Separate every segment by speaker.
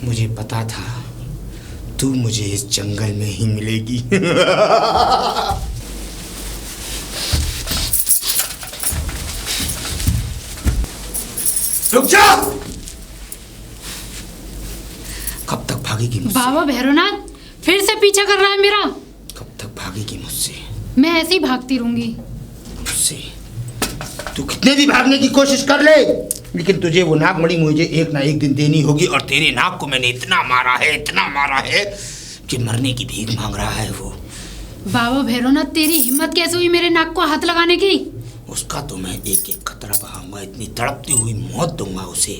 Speaker 1: मुझे पता था तू मुझे इस जंगल में ही मिलेगी। रुक जा। कब तक भागेगी मुझसे?
Speaker 2: बाबा भैरवनाथ फिर से पीछा कर रहा है मेरा।
Speaker 1: कब तक भागेगी मुझसे?
Speaker 2: मैं ऐसे ही भागती रहूंगी
Speaker 1: मुझसे। तू कितने भी भागने की कोशिश कर ले, लेकिन तुझे वो नागमणि मुझे एक ना एक दिन देनी होगी। और तेरे नाग को मैंने इतना मारा है कि मरने की भीख मांग रहा है वो।
Speaker 2: बाबा भैरवनाथ, तेरी हिम्मत कैसे हुई मेरे नाक को हाथ लगाने की?
Speaker 1: उसका तो मैं एक एक कतरा बहाऊंगा, इतनी तड़पती हुई मौत दूंगा उसे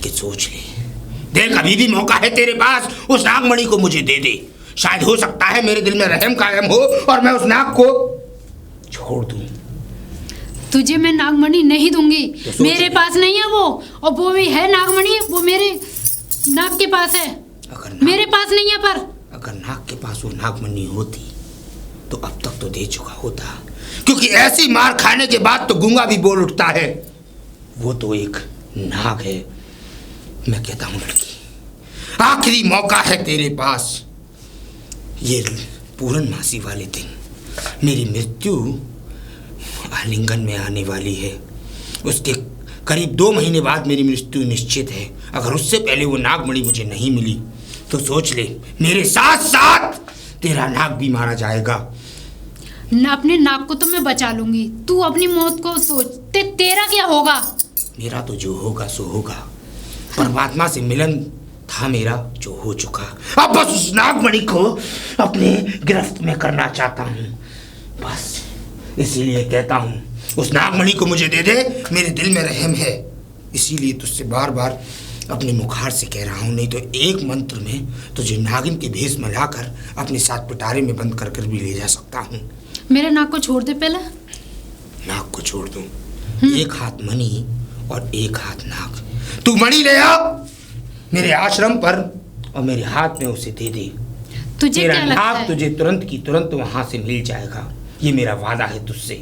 Speaker 1: कि सोच ले। देख, अभी भी मौका है तेरे पास, उस नागमणि को मुझे दे दे। शायद हो सकता है मेरे दिल में रहम कायम हो और मैं उस नाग को छोड़ दूं।
Speaker 2: तुझे मैं नागमणि नहीं दूंगी।
Speaker 1: तो
Speaker 2: मेरे पास नहीं है वो, और वो भी है नागमणि, वो मेरे नाग के पास है। मेरे पास नहीं है। पर
Speaker 1: अगर नाग के पास वो नागमणि होती तो अब तक तो दे चुका होता, क्योंकि ऐसी मार खाने के बाद तो गूंगा भी बोल उठता है। वो तो एक नाग है। मैं कहता हूं लड़की, आखिरी मौका है तेरे पास। ये पूर्णमासी वाले दिन मेरी मृत्यु आलिंगन में आने वाली है। उसके करीब 2 महीने बाद मेरी मृत्यु निश्चित है। अगर उससे पहले वो नागमणि मुझे नहीं मिली तो सोच ले, मेरे साथ साथ तेरा नाग भी मारा जाएगा।
Speaker 2: अपने नाग को तो मैं बचा लूंगी, तू अपनी मौत को सोच। तेरा क्या होगा?
Speaker 1: मेरा तो जो होगा सो होगा। परमात्मा से मिलन था मेरा, जो हो चुका। अब बस उस नागमणि को अपने गिरफ्त में करना चाहता हूँ, बस इसीलिए कहता हूँ उस नागमणि को मुझे दे दे। मेरे दिल में रहम है, इसीलिए तुझसे बार बार अपने मुखार से कह रहा हूँ। नहीं तो एक मंत्र में तुझे नागिन के भेष में लाकर अपने साथ पिटारे में बंद कर कर भी ले जा सकता हूँ।
Speaker 2: मेरे नाग को छोड़ दे पहले।
Speaker 1: नाग को छोड़ दूँ? एक हाथ मणि और एक हाथ नाग। तू मणि ले आ मेरे आश्रम पर और मेरे हाथ में उसे दे दे।
Speaker 2: तुझे क्या लगता है?
Speaker 1: तुझे तुरंत की तुरंत वहां से मिल जाएगा, ये मेरा वादा है तुझसे।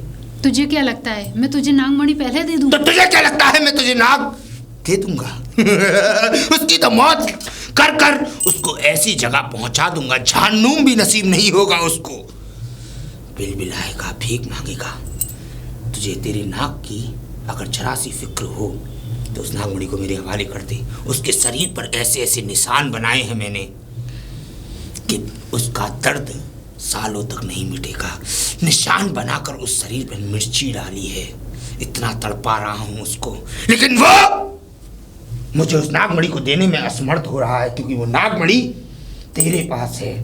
Speaker 2: तुझे क्या लगता है मैं तुझे नागमणि पहले दे दूं?
Speaker 1: तो तुझे क्या लगता है मैं तुझे नाग दे दूंगा? उसकी तो मौत कर कर उसको ऐसी जगह पहुंचा दूंगा, जहन्नुम भी नसीब नहीं होगा उसको। बिलबिलाएगा, भीख मांगेगा। तुझे तेरे नाग की अगर जरा सी फिक्र हो तो उस नागमणि को मेरे हवाले कर दे। उसके शरीर पर ऐसे ऐसे निशान बनाए हैं मैंने कि उसका दर्द सालों तक नहीं मिटेगा। निशान बनाकर उस शरीर पर मिर्ची डाली है। इतना तड़पा रहा हूं उसको, लेकिन वो मुझे उस नागमणि को देने में असमर्थ हो रहा है, क्योंकि वो नागमणि तेरे पास है।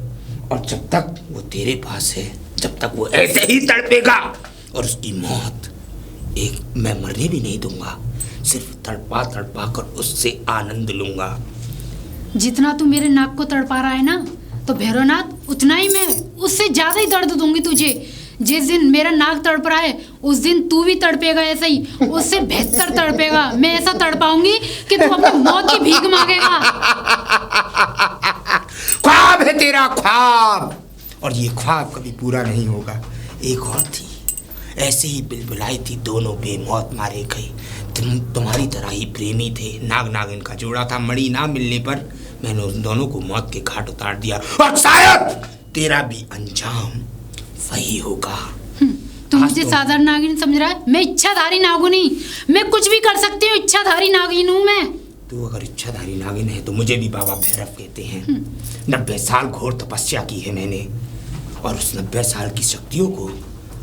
Speaker 1: और जब तक वो तेरे पास है, जब तक वो ऐसे ही तड़पेगा। और उसकी मौत एक मैं मरने भी नहीं दूंगा, सिर्फ तड़पा तड़पा कर उससे आनंद लूंगा।
Speaker 2: जितना तू मेरे नाक को तड़पा रहा है ना, तो भैरवनाथ उतना ही मैं उससे ज्यादा ही दर्द दूंगी तुझे। जिस दिन मेरा नाक तड़प रहा है उस दिन तू भी तड़पेगा, ऐसा ही, उससे बेहतर तड़पेगा। मैं ऐसा तड़पाऊंगी कि तू अपनी मौत की भीख मांगेगा।
Speaker 1: ख्वाब है तेरा, ख्वाब, और ये ख्वाब कभी पूरा नहीं होगा। एक और थी, ऐसे ही बिलबिलाई थी, दोनों बेमौत मारे गए। तुम्हारी तरह ही प्रेमी थे, नाग नागिन का जोड़ा था। मणि ना मिलने पर मैंने उन दोनों को मौत के घाट उतार दिया, और शायद तेरा भी अंजाम वही होगा।
Speaker 2: तू मुझे साधारण नागिन समझ रहा है? मैं इच्छाधारी नागिन, मैं कुछ भी कर सकती हूँ। इच्छाधारी नागिन हूँ मैं।
Speaker 1: तू अगर इच्छाधारी नागिन है तो मुझे भी बाबा भैरव कहते हैं। 90 साल घोर तपस्या की है मैंने, और उस 90 साल की शक्तियों को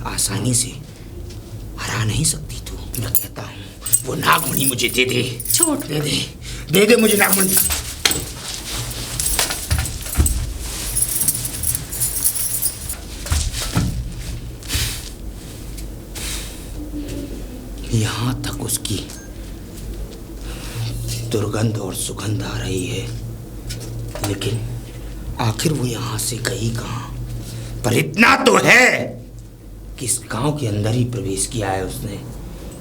Speaker 1: आसानी से हरा नहीं सकती तू। मैं कहता हूँ वो नागमणि मुझे दे दे।
Speaker 2: छोड़,
Speaker 1: दे दे मुझे नागमणि। यहाँ तक उसकी दुर्गंध और सुगंध आ रही है, लेकिन आखिर वो यहाँ से गई कहाँ? पर इतना तो है कि इस गांव के अंदर ही प्रवेश किया है उसने,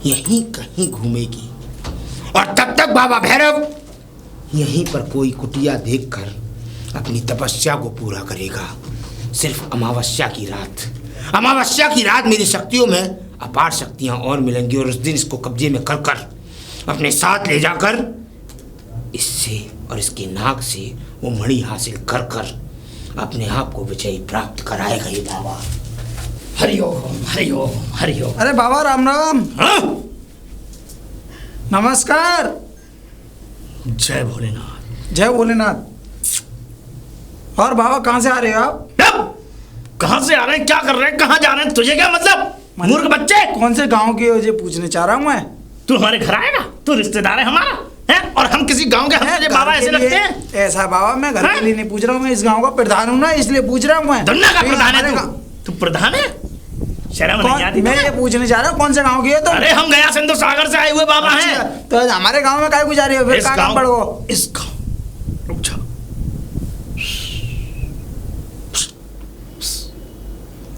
Speaker 1: यहीं कहीं घूमेगी। और तब तक बाबा भैरव यहीं पर कोई कुटिया देखकर अपनी तपस्या को पूरा करेगा। सिर्फ अमावस्या की रात मेरी शक्तियों में अपार शक्तियां और मिलेंगी, और उस दिन इसको कब्जे में कर कर अपने साथ ले जाकर इससे और इसकी नाक से वो मणि हासिल कर कर अपने आप को विजयी प्राप्त कराएगा ही बाबा। हरिओम हरिओम हरिओम।
Speaker 3: अरे बाबा राम राम।
Speaker 1: हाँ?
Speaker 3: नमस्कार।
Speaker 1: जय भोलेनाथ।
Speaker 3: जय भोलेनाथ। और बाबा कहाँ से आ रहे हो आप?
Speaker 1: कहाँ से आ रहे हैं, क्या कर रहे हैं, कहाँ जा रहे हैं, तुझे क्या मतलब? मूर्ख बच्चे।
Speaker 3: कौन से गांव के हो ये पूछने चाह रहा हूँ मैं।
Speaker 1: तू हमारे घर आएगा, तू रिश्तेदार है हमारा है, और हम किसी गांव के हैं, तुझे बाबा ऐसे लगते हैं?
Speaker 3: ऐसा बाबा मैं घर के लिए नहीं पूछ रहा हूँ, मैं इस गांव का प्रधान हूँ ना, इसलिए पूछ रहा हूँ मैं।
Speaker 1: दुनिया का प्रधान है तू प्रधान है? शर्म नहीं आती?
Speaker 3: मैं ये पूछने चाह रहा हूँ कौन से गांव के हो तुम?
Speaker 1: अरे हम गया सिंधु सागर से आए हुए बाबा हैं।
Speaker 3: तो हमारे गांव में काय गुजारे हो फिर?
Speaker 1: इस
Speaker 3: काम पड़ो
Speaker 1: इस गांव। रुक जा।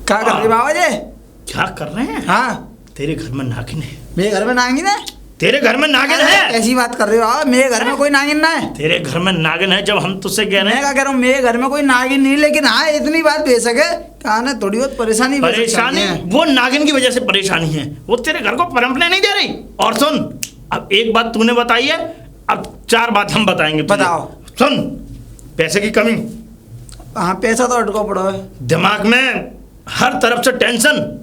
Speaker 3: क्या कर रहे बाबा जी?
Speaker 1: क्या कर रहे हैं?
Speaker 3: हाँ
Speaker 1: तेरे घर में नागिन है।
Speaker 3: मेरे घर में नागिन है?
Speaker 1: तेरे घर में नागिन है?
Speaker 3: ऐसी बात कर रहे हो आप? मेरे घर में कोई नागिन ना है।
Speaker 1: तेरे घर में नागिन है जब हम तुझसे कह रहे
Speaker 3: मैं
Speaker 1: हैं।
Speaker 3: क्या कह रहा हूँ, मेरे घर में कोई नागिन नहीं, लेकिन हाँ इतनी बात बेशक है, कहा ना थोड़ी बहुत परेशानी
Speaker 1: वो नागिन की वजह से परेशानी है, वो तेरे घर को पनपने नहीं दे रही। और सुन, अब एक बात तूने बताई है, अब 4 बात हम बताएंगे तुझे।
Speaker 3: बताओ।
Speaker 1: सुन, पैसे की कमी।
Speaker 3: हाँ पैसा तो अटको पड़ा है,
Speaker 1: दिमाग में हर तरफ से टेंशन।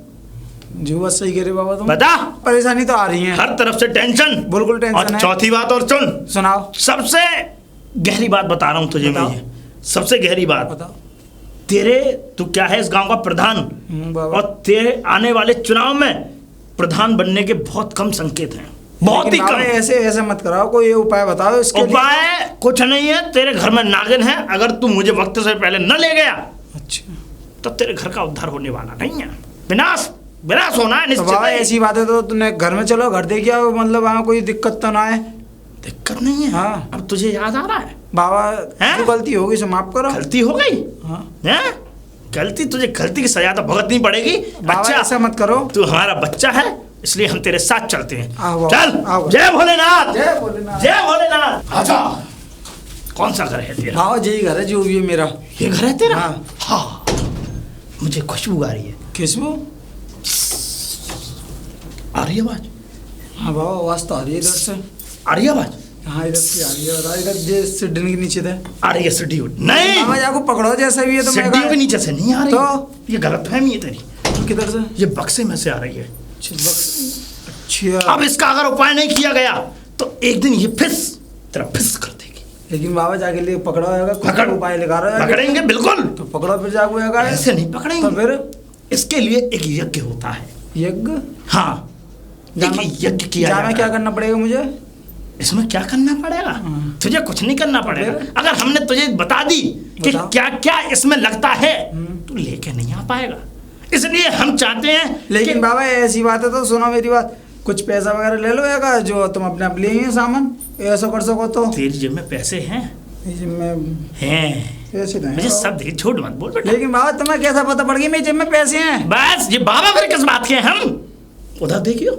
Speaker 3: जी बात सही कह रहे बाबा तुम।
Speaker 1: बता।
Speaker 3: परेशानी तो आ रही है
Speaker 1: हर तरफ से टेंशन।
Speaker 3: बिल्कुल टेंशन
Speaker 1: और
Speaker 3: है।
Speaker 1: चौथी बात और सुन,
Speaker 3: सुनाओ।
Speaker 1: सबसे गहरी बात बता रहा हूं तुझे मैं, ये सबसे गहरी बात।
Speaker 3: बताओ।
Speaker 1: तू क्या है, इस गांव का प्रधान,
Speaker 3: बाबा।
Speaker 1: और तेरे आने वाले चुनाव में प्रधान बनने के बहुत कम संकेत हैं, बहुत ही कम।
Speaker 3: ऐसे ऐसे मत कराओ, कोई ये उपाय बताओ इसके लिए।
Speaker 1: उपाय कुछ नहीं है, तेरे घर में नागिन है, अगर तू मुझे वक्त से पहले न ले गया
Speaker 3: अच्छा
Speaker 1: तो तेरे घर का उद्धार होने वाला नहीं है, विनाश विनाश होना है
Speaker 3: तो बाबा
Speaker 1: निश्चित।
Speaker 3: ऐसी बात है तो तुमने घर में चलो, घर देखिए, मतलब वहाँ कोई दिक्कत तो ना है।
Speaker 1: दिक्कत नहीं है।
Speaker 3: हाँ।
Speaker 1: अब तुझे याद आ रहा है
Speaker 3: बाबा
Speaker 1: हैं?
Speaker 3: जो गलती होगी सो माफ करो।
Speaker 1: गलती हो गई।
Speaker 3: हाँ
Speaker 1: हैं? गलती, तुझे गलती की सजा तो भुगतनी पड़ेगी।
Speaker 3: बाबा ऐसा मत करो।
Speaker 1: तू हमारा बच्चा है, इसलिए हम तेरे साथ चलते हैं।
Speaker 3: आओ,
Speaker 1: चल।
Speaker 3: आओ।
Speaker 1: जय भोलेनाथ।
Speaker 3: जय भोलेनाथ।
Speaker 1: जय भोलेनाथ। आजा। कौन सा घर है तेरा?
Speaker 3: बाबा यही घर है जो भी है मेरा।
Speaker 1: ये घर है तेरा?
Speaker 3: हाँ।
Speaker 1: हाँ, मुझे खुशबू आ रही है।
Speaker 3: खुशबू
Speaker 1: आ रही है आवाज?
Speaker 3: हाँ बाबा आवाज तो आ रही है इधर से।
Speaker 1: आ रही है आवाज?
Speaker 3: हाँ इधर से आ रही है, बता इधर जे सिडन के नीचे थे।
Speaker 1: आ रही है सीढ़ी। नहीं,
Speaker 3: बाबा जाको पकड़ो जैसा भी है तो मैं
Speaker 1: सीढ़ियों के नीचे से नहीं आ रही।
Speaker 3: तो?
Speaker 1: ये गलतफहमी है तेरी।
Speaker 3: तो किधर से?
Speaker 1: ये बक्से में से आ रही है।
Speaker 3: अच्छा
Speaker 1: अब इसका अगर उपाय नहीं किया गया तो एक दिन ये तेरा फिस कर देगी।
Speaker 3: लेकिन बाबा जाके लिए पकड़ा होगा, कुछ
Speaker 1: पकड़।
Speaker 3: उपाय लगा रहा है।
Speaker 1: पकड़ेंगे बिल्कुल।
Speaker 3: तो पकड़ो फिर जाको होगा।
Speaker 1: ऐसे नहीं पकड़ेंगे।
Speaker 3: तो फिर
Speaker 1: इसके लिए एक यज्ञ होता है।
Speaker 3: यज्ञ?
Speaker 1: हाँ, एक यज्ञ किया
Speaker 3: जाना
Speaker 1: जाता
Speaker 3: क्या
Speaker 1: है।
Speaker 3: करना पड़ेगा मुझे?
Speaker 1: इसमें क्या करना पड़ेगा? तुझे कुछ नहीं करना पड़ेगा।
Speaker 3: फिर?
Speaker 1: अगर हमने तुझे बता दी कि
Speaker 3: बताओ।
Speaker 1: क्या क्या इसमें लगता है, तू लेके नहीं आ पाएगा। इसलिए हम चाहते हैं
Speaker 3: लेकिन
Speaker 1: कि
Speaker 3: बाबा ऐसी बात है तो सुनो मेरी बात, कुछ पैसा वगैरह ले लो यार, जो तुम अपने आप ले ही सामान ऐसा कर सको तो।
Speaker 1: तेरी जेब में पैसे हैं?
Speaker 3: मैं
Speaker 1: हैं।
Speaker 3: पैसे नहीं
Speaker 1: मुझे
Speaker 3: बाबा।
Speaker 1: सब दे, झूठ मत बोल बेटा।
Speaker 3: लेकिन बाबा तुम्हें कैसा पता पड़ गया मेरी जेब में पैसे हैं?
Speaker 1: बस ये बाबा फिर किस बात के हैं हम? उधर देखियो,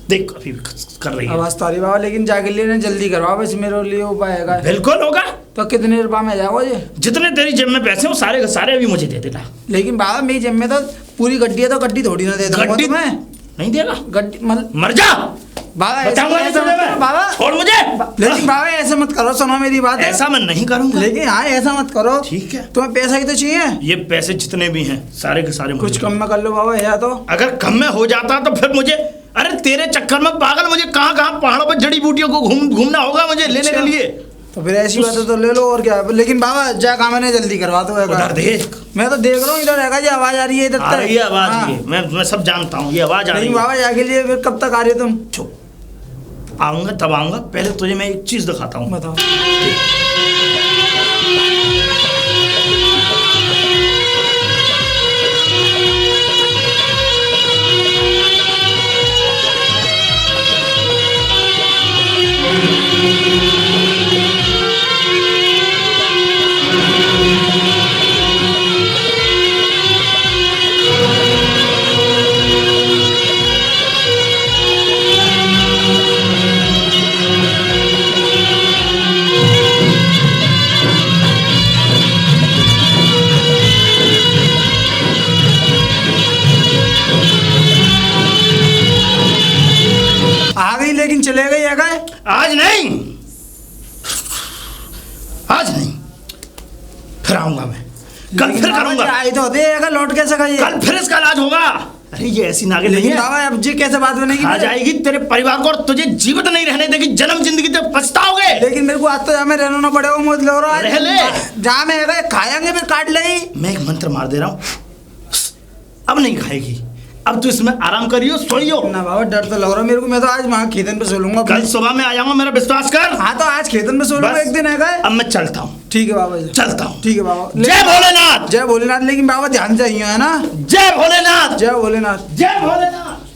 Speaker 1: देख अभी भी कर रही है।
Speaker 3: आवाज तो आ रही बाबा, लेकिन जाके लेने जल्दी करवाओ, बस मेरे लिए उपाय है।
Speaker 1: बिल्कुल होगा।
Speaker 3: तो कितने रुपये में जाओगे ये?
Speaker 1: जितने तेरी जेब में पैसे हो सारे के सारे अभी मुझे दे देना।
Speaker 3: लेकिन बाबा मेरी जेब में तो पूरी गड्डी है, तो गड्डी थोड़ी ना दे दूंगा
Speaker 1: गड्डी
Speaker 3: तुम्हें।
Speaker 1: नहीं देगा?
Speaker 3: गड्डी मतलब
Speaker 1: मर जा।
Speaker 3: बाबा
Speaker 1: बताऊंगा नहीं तुझे मैं।
Speaker 3: बाबा
Speaker 1: छोड़ मुझे।
Speaker 3: लेकिन बाबा ऐसे मत करो, सुनो मेरी बात।
Speaker 1: ऐसा मैं नहीं करूंगा।
Speaker 3: लेकिन हाँ ऐसा मत करो।
Speaker 1: ठीक है।
Speaker 3: तुम्हें पैसा ही तो चाहिए।
Speaker 1: ये पैसे जितने भी हैं सारे के सारे मुझे
Speaker 3: कुछ
Speaker 1: दे।
Speaker 3: कम में कर लो बाबा या तो।
Speaker 1: अगर कम में हो जाता तो फिर मुझे, अरे तेरे चक्कर में पागल, मुझे कहाँ कहाँ पहाड़ों पर जड़ी बूटियों को घूमना होगा मुझे लेने के लिए।
Speaker 3: तो फिर ऐसी बात है तो ले लो और क्या। लेकिन बाबा जा काम है जल्दी करवा दो।
Speaker 1: उधर देख।
Speaker 3: मैं तो देख रहा हूँ इधर रहेगा जी, आवाज आ रही है इधर
Speaker 1: आ रही है आवाज।
Speaker 3: हाँ।
Speaker 1: ये मैं सब जानता हूँ, ये आवाज आ रही
Speaker 3: लेकिन
Speaker 1: है।
Speaker 3: बाबा जाके लिए फिर कब तक आ रही हो तुम?
Speaker 1: चुप, आऊंगा तब आऊंगा। पहले तुझे मैं एक चीज दिखाता हूँ।
Speaker 3: बताओ। आ गई लेकिन चले गई है क्या?
Speaker 1: आज नहीं,
Speaker 4: आज नहीं, फिर आऊंगा मैं, कल फिर करूंगा।
Speaker 3: आई तो होती है, अगर लौट कैसे खाइए?
Speaker 4: कल फिर इसका इलाज होगा। अरे ये ऐसी नागिन नहीं
Speaker 3: लेकिन
Speaker 4: है,
Speaker 3: बाबा अब जी कैसे बात बनेगी?
Speaker 4: आ जाएगी तेरे परिवार को और तुझे जीवित नहीं रहने देगी, जन्म जिंदगी तक पछताओगे।
Speaker 3: लेकिन मेरे को आज तो हमें रहना ना पड़ेगा, मुझे लो रहा
Speaker 4: रह ले।
Speaker 3: जहाँ में है खाएंगे फिर काट ले।
Speaker 4: मैं एक मंत्र मार दे रहा हूँ, अब नहीं खाएगी। अब तू इसमें आराम करियो, सोइयो
Speaker 3: ना बाबा, डर तो लग रहा मेरे को। मैं तो आज वहाँ खेतन पे सो लूंगा।
Speaker 4: कल सुबह में आ जाऊंगा, मेरा विश्वास कर।
Speaker 3: हाँ तो आज खेतन पे सो लूंगा,
Speaker 4: बस।
Speaker 3: एक दिन है।
Speaker 4: अब मैं चलता हूँ।
Speaker 3: ठीक है बाबा जी,
Speaker 4: चलता हूँ।
Speaker 3: ठीक है बाबा।
Speaker 4: जय भोलेनाथ।
Speaker 3: जय भोलेनाथ। लेकिन बाबा ध्यान चाहिए है ना?
Speaker 4: जय भोलेनाथ।
Speaker 3: जय भोलेनाथ।
Speaker 4: जय भोलेनाथ।